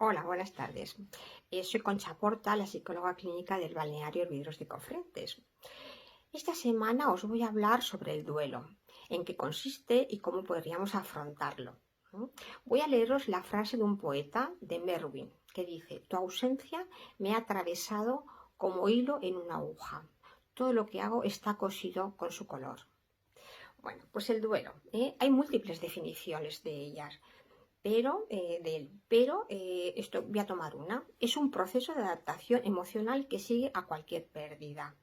Hola, buenas tardes. Soy Concha Porta, la psicóloga clínica del balneario Hervidros de Cofrentes. Esta semana os voy a hablar sobre el duelo, en qué consiste y cómo podríamos afrontarlo. Voy a leeros la frase de un poeta de Merwin que dice: tu ausencia me ha atravesado como hilo en una aguja. Todo lo que hago está cosido con su color. Bueno, pues el duelo, hay múltiples definiciones de ellas. Esto voy a tomar una. Es un proceso de adaptación emocional que sigue a cualquier pérdida.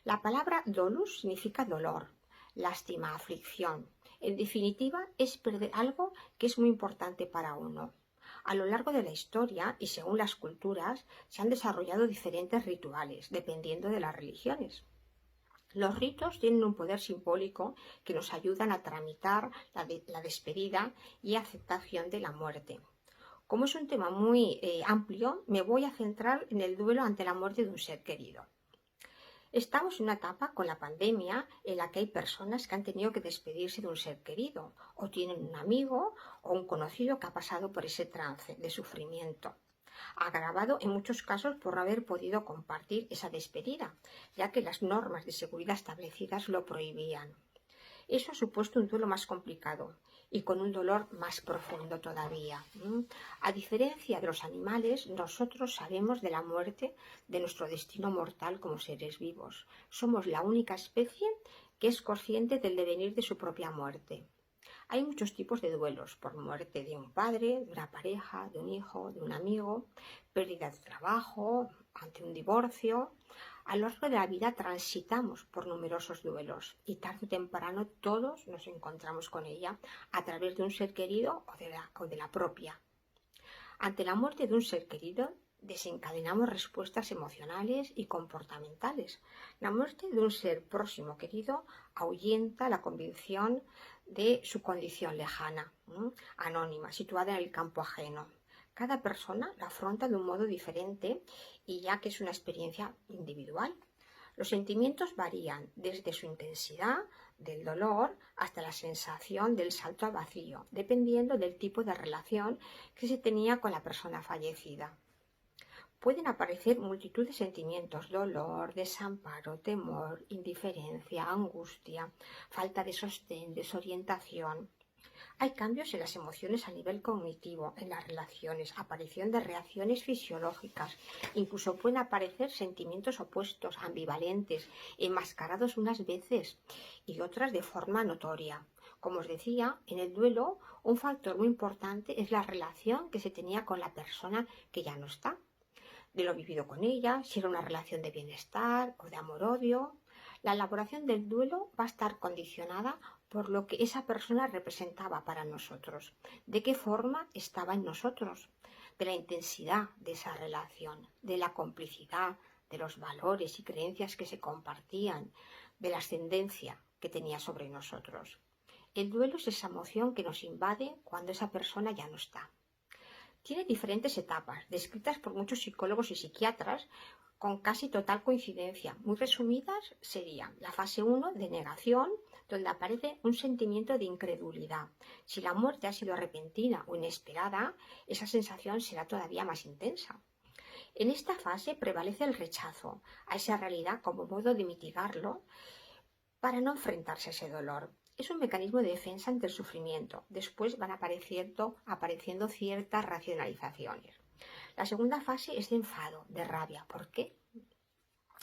La palabra dolus significa dolor, lástima, aflicción. En definitiva, es perder algo que es muy importante para uno. A lo largo de la historia y según las culturas, se han desarrollado diferentes rituales, dependiendo de las religiones. Los ritos tienen un poder simbólico que nos ayudan a tramitar la despedida y aceptación de la muerte. Como es un tema muy amplio, me voy a centrar en el duelo ante la muerte de un ser querido. Estamos en una etapa con la pandemia en la que hay personas que han tenido que despedirse de un ser querido, o tienen un amigo o un conocido que ha pasado por ese trance de sufrimiento, agravado en muchos casos por no haber podido compartir esa despedida, ya que las normas de seguridad establecidas lo prohibían. Eso ha supuesto un duelo más complicado y con un dolor más profundo todavía. A diferencia de los animales, nosotros sabemos de la muerte, de nuestro destino mortal como seres vivos. Somos la única especie que es consciente del devenir de su propia muerte. Hay muchos tipos de duelos: por muerte de un padre, de una pareja, de un hijo, de un amigo, pérdida de trabajo, ante un divorcio. A lo largo de la vida transitamos por numerosos duelos y tarde o temprano todos nos encontramos con ella a través de un ser querido o de la propia. Ante la muerte de un ser querido, desencadenamos respuestas emocionales y comportamentales. La muerte de un ser próximo querido ahuyenta la convicción de su condición lejana, anónima, situada en el campo ajeno. Cada persona la afronta de un modo diferente y ya que es una experiencia individual. Los sentimientos varían desde su intensidad, del dolor, hasta la sensación del salto al vacío, dependiendo del tipo de relación que se tenía con la persona fallecida. Pueden aparecer multitud de sentimientos: dolor, desamparo, temor, indiferencia, angustia, falta de sostén, desorientación. Hay cambios en las emociones a nivel cognitivo, en las relaciones, aparición de reacciones fisiológicas. Incluso pueden aparecer sentimientos opuestos, ambivalentes, enmascarados unas veces y otras de forma notoria. Como os decía, en el duelo un factor muy importante es la relación que se tenía con la persona que ya no está, de lo vivido con ella, si era una relación de bienestar o de amor-odio. La elaboración del duelo va a estar condicionada por lo que esa persona representaba para nosotros, de qué forma estaba en nosotros, de la intensidad de esa relación, de la complicidad, de los valores y creencias que se compartían, de la ascendencia que tenía sobre nosotros. El duelo es esa emoción que nos invade cuando esa persona ya no está. Tiene diferentes etapas, descritas por muchos psicólogos y psiquiatras con casi total coincidencia. Muy resumidas serían: la fase 1 de negación, donde aparece un sentimiento de incredulidad. Si la muerte ha sido repentina o inesperada, esa sensación será todavía más intensa. En esta fase prevalece el rechazo a esa realidad como modo de mitigarlo para no enfrentarse a ese dolor. Es un mecanismo de defensa ante el sufrimiento. Después van apareciendo ciertas racionalizaciones. La segunda fase es de enfado, de rabia. ¿Por qué?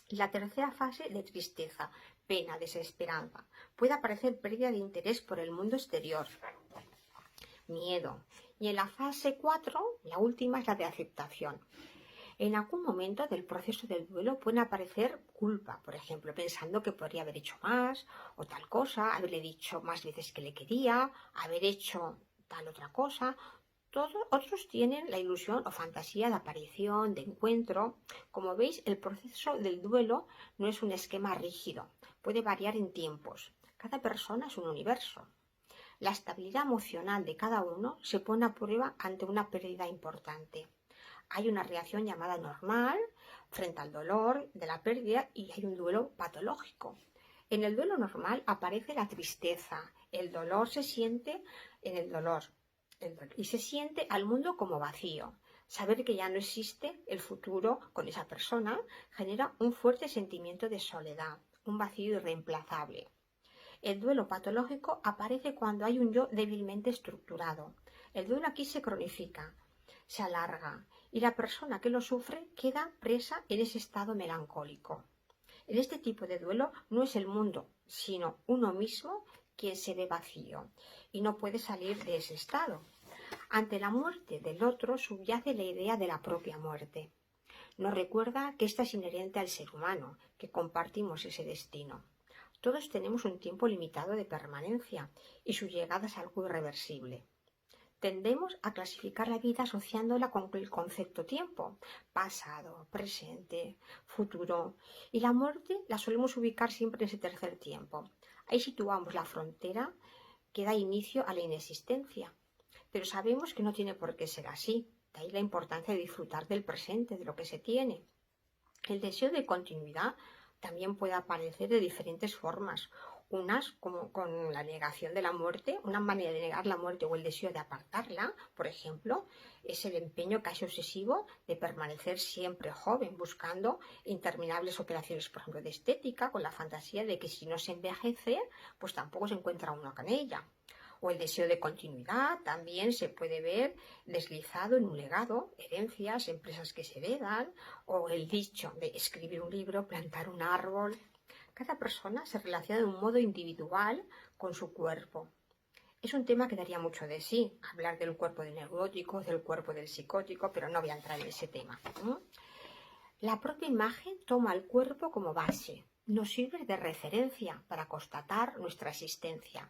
La tercera fase de tristeza, pena, desesperanza. Puede aparecer pérdida de interés por el mundo exterior, miedo. Y en la fase 4, la última, es la de aceptación. En algún momento del proceso del duelo puede aparecer culpa, por ejemplo, pensando que podría haber hecho más o tal cosa, haberle dicho más veces que le quería, haber hecho tal otra cosa. Otros tienen la ilusión o fantasía de aparición, de encuentro. Como veis, el proceso del duelo no es un esquema rígido, puede variar en tiempos. Cada persona es un universo. La estabilidad emocional de cada uno se pone a prueba ante una pérdida importante. Hay una reacción llamada normal frente al dolor de la pérdida y hay un duelo patológico. En el duelo normal aparece la tristeza, el dolor se siente en el dolor y se siente al mundo como vacío. Saber que ya no existe el futuro con esa persona genera un fuerte sentimiento de soledad, un vacío irreemplazable. El duelo patológico aparece cuando hay un yo débilmente estructurado. El duelo aquí se cronifica, se alarga y la persona que lo sufre queda presa en ese estado melancólico. En este tipo de duelo no es el mundo, sino uno mismo quien se ve vacío y no puede salir de ese estado. Ante la muerte del otro subyace la idea de la propia muerte. Nos recuerda que esta es inherente al ser humano, que compartimos ese destino. Todos tenemos un tiempo limitado de permanencia y su llegada es algo irreversible. Tendemos a clasificar la vida asociándola con el concepto tiempo, pasado, presente, futuro, y la muerte la solemos ubicar siempre en ese tercer tiempo. Ahí situamos la frontera que da inicio a la inexistencia. Pero sabemos que no tiene por qué ser así. De ahí la importancia de disfrutar del presente, de lo que se tiene. El deseo de continuidad también puede aparecer de diferentes formas. Unas como con la negación de la muerte, una manera de negar la muerte o el deseo de apartarla, por ejemplo, es el empeño casi obsesivo de permanecer siempre joven, buscando interminables operaciones, por ejemplo, de estética, con la fantasía de que si no se envejece, pues tampoco se encuentra uno con ella. O el deseo de continuidad también se puede ver deslizado en un legado, herencias, empresas que se heredan, o el dicho de escribir un libro, plantar un árbol. Cada persona se relaciona de un modo individual con su cuerpo. Es un tema que daría mucho de sí, hablar del cuerpo del neurótico, del cuerpo del psicótico, pero no voy a entrar en ese tema. La propia imagen toma el cuerpo como base, nos sirve de referencia para constatar nuestra existencia.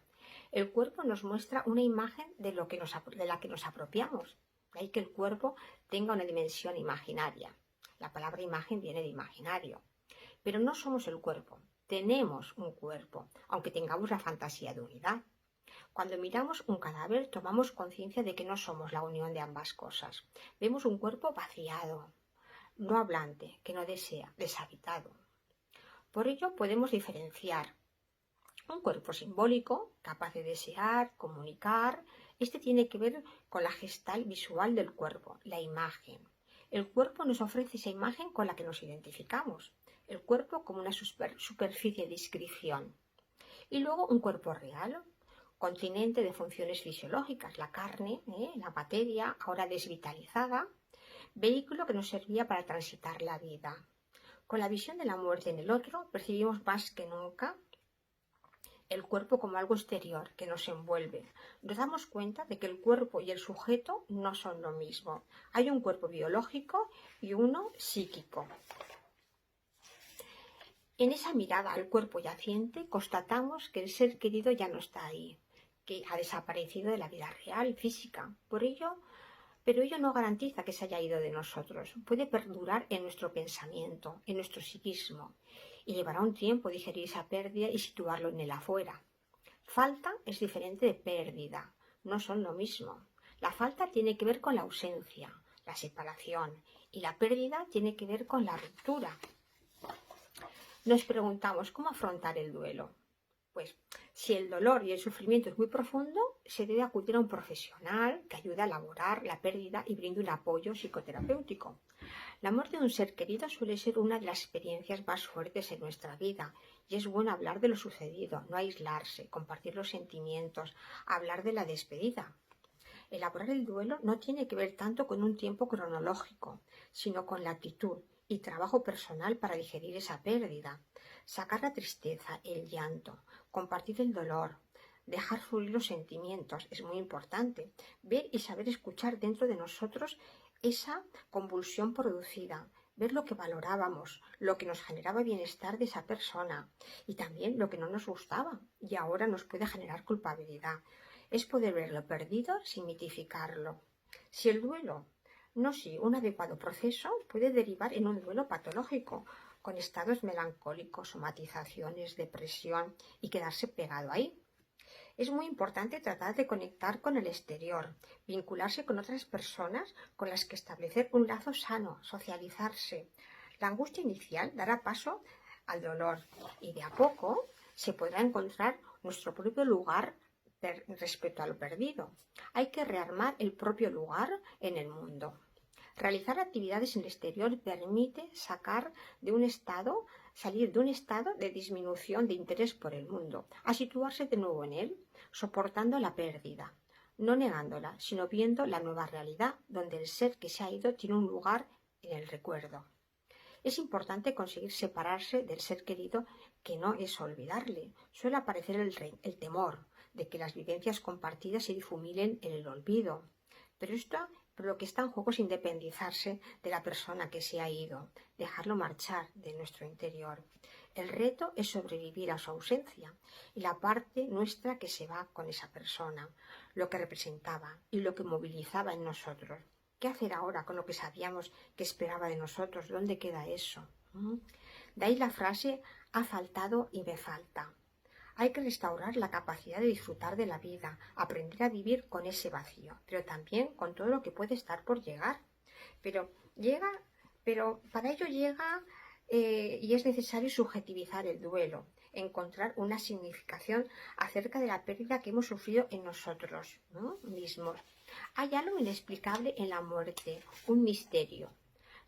El cuerpo nos muestra una imagen de la que nos apropiamos. De ahí que el cuerpo tenga una dimensión imaginaria. La palabra imagen viene de imaginario. Pero no somos el cuerpo, tenemos un cuerpo, aunque tengamos la fantasía de unidad. Cuando miramos un cadáver tomamos conciencia de que no somos la unión de ambas cosas. Vemos un cuerpo vaciado, no hablante, que no desea, deshabitado. Por ello podemos diferenciar un cuerpo simbólico, capaz de desear, comunicar. Este tiene que ver con la gestal visual del cuerpo, la imagen. El cuerpo nos ofrece esa imagen con la que nos identificamos. El cuerpo como una superficie de inscripción. Y luego un cuerpo real, continente de funciones fisiológicas, la carne, la materia, ahora desvitalizada, vehículo que nos servía para transitar la vida. Con la visión de la muerte en el otro, percibimos más que nunca el cuerpo como algo exterior que nos envuelve. Nos damos cuenta de que el cuerpo y el sujeto no son lo mismo. Hay un cuerpo biológico y uno psíquico. En esa mirada al cuerpo yaciente constatamos que el ser querido ya no está ahí, que ha desaparecido de la vida real, física. Pero ello no garantiza que se haya ido de nosotros. Puede perdurar en nuestro pensamiento, en nuestro psiquismo, y llevará un tiempo digerir esa pérdida y situarlo en el afuera. Falta es diferente de pérdida, no son lo mismo. La falta tiene que ver con la ausencia, la separación, y la pérdida tiene que ver con la ruptura. Nos preguntamos cómo afrontar el duelo. Pues si el dolor y el sufrimiento es muy profundo, se debe acudir a un profesional que ayude a elaborar la pérdida y brinde un apoyo psicoterapéutico. La muerte de un ser querido suele ser una de las experiencias más fuertes en nuestra vida y es bueno hablar de lo sucedido, no aislarse, compartir los sentimientos, hablar de la despedida. Elaborar el duelo no tiene que ver tanto con un tiempo cronológico, sino con la actitud y trabajo personal para digerir esa pérdida. Sacar la tristeza, el llanto, compartir el dolor, dejar fluir los sentimientos es muy importante. Ver y saber escuchar dentro de nosotros esa convulsión producida, ver lo que valorábamos, lo que nos generaba bienestar de esa persona y también lo que no nos gustaba y ahora nos puede generar culpabilidad. Es poder ver lo perdido sin mitificarlo. Si el duelo no sigue un adecuado proceso, puede derivar en un duelo patológico, con estados melancólicos, somatizaciones, depresión y quedarse pegado ahí. Es muy importante tratar de conectar con el exterior, vincularse con otras personas con las que establecer un lazo sano, socializarse. La angustia inicial dará paso al dolor y de a poco se podrá encontrar nuestro propio lugar respecto a lo perdido. Hay que rearmar el propio lugar en el mundo. Realizar actividades en el exterior permite salir de un estado de disminución de interés por el mundo, a situarse de nuevo en él, soportando la pérdida, no negándola, sino viendo la nueva realidad, donde el ser que se ha ido tiene un lugar en el recuerdo. Es importante conseguir separarse del ser querido, que no es olvidarle. Suele aparecer el temor de que las vivencias compartidas se difuminen en el olvido. Pero lo que está en juego es independizarse de la persona que se ha ido, dejarlo marchar de nuestro interior. El reto es sobrevivir a su ausencia y la parte nuestra que se va con esa persona, lo que representaba y lo que movilizaba en nosotros. ¿Qué hacer ahora con lo que sabíamos que esperaba de nosotros? ¿Dónde queda eso? De ahí la frase: ha faltado y me falta. Hay que restaurar la capacidad de disfrutar de la vida, aprender a vivir con ese vacío, pero también con todo lo que puede estar por llegar. Pero para ello llega y es necesario subjetivizar el duelo, encontrar una significación acerca de la pérdida que hemos sufrido en nosotros, ¿no?, mismos. Hay algo inexplicable en la muerte, un misterio.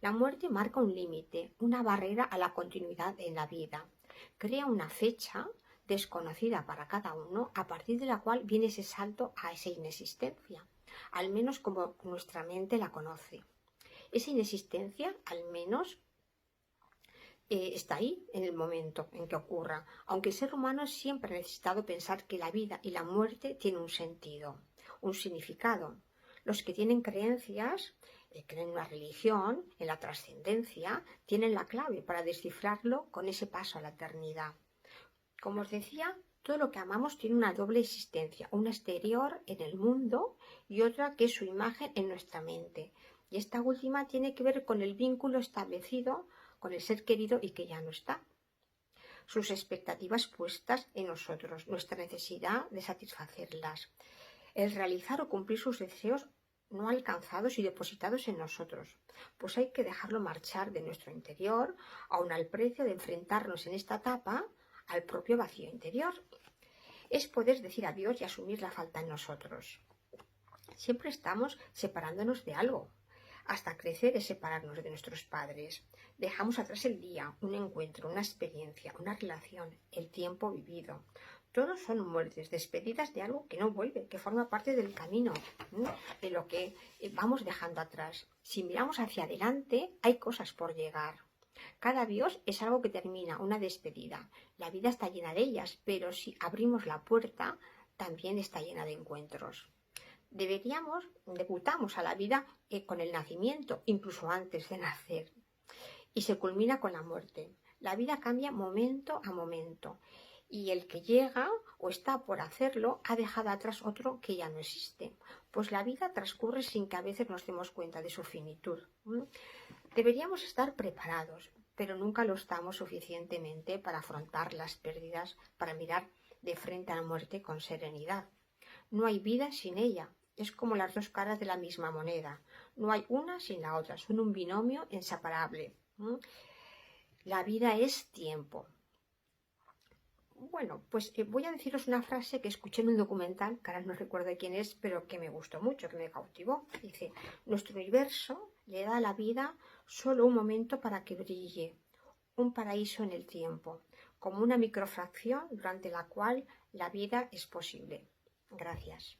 La muerte marca un límite, una barrera a la continuidad en la vida. Crea una fecha desconocida para cada uno, a partir de la cual viene ese salto a esa inexistencia, al menos como nuestra mente la conoce. Esa inexistencia, al menos, está ahí en el momento en que ocurra, aunque el ser humano siempre ha necesitado pensar que la vida y la muerte tienen un sentido, un significado. Los que tienen creencias, creen en una religión, en la trascendencia, tienen la clave para descifrarlo con ese paso a la eternidad. Como os decía, todo lo que amamos tiene una doble existencia, una exterior en el mundo y otra que es su imagen en nuestra mente. Y esta última tiene que ver con el vínculo establecido con el ser querido y que ya no está. Sus expectativas puestas en nosotros, nuestra necesidad de satisfacerlas. El realizar o cumplir sus deseos no alcanzados y depositados en nosotros, pues hay que dejarlo marchar de nuestro interior, aun al precio de enfrentarnos en esta etapa al propio vacío interior. Es poder decir adiós y asumir la falta en nosotros. Siempre estamos separándonos de algo. Hasta crecer es separarnos de nuestros padres. Dejamos atrás el día, un encuentro, una experiencia, una relación, el tiempo vivido. Todos son muertes, despedidas de algo que no vuelve, que forma parte del camino, de lo que vamos dejando atrás. Si miramos hacia adelante, hay cosas por llegar. Cada adiós es algo que termina, una despedida. La vida está llena de ellas, pero si abrimos la puerta, también está llena de encuentros. Debutamos a la vida con el nacimiento, incluso antes de nacer, y se culmina con la muerte. La vida cambia momento a momento, y el que llega o está por hacerlo ha dejado atrás otro que ya no existe, pues la vida transcurre sin que a veces nos demos cuenta de su finitud. Deberíamos estar preparados, pero nunca lo estamos suficientemente para afrontar las pérdidas, para mirar de frente a la muerte con serenidad. No hay vida sin ella. Es como las dos caras de la misma moneda. No hay una sin la otra. Son un binomio inseparable. La vida es tiempo. Bueno, pues voy a deciros una frase que escuché en un documental, que ahora no recuerdo de quién es, pero que me gustó mucho, que me cautivó. Dice: nuestro universo le da a la vida solo un momento para que brille, un paraíso en el tiempo, como una microfracción durante la cual la vida es posible. Gracias.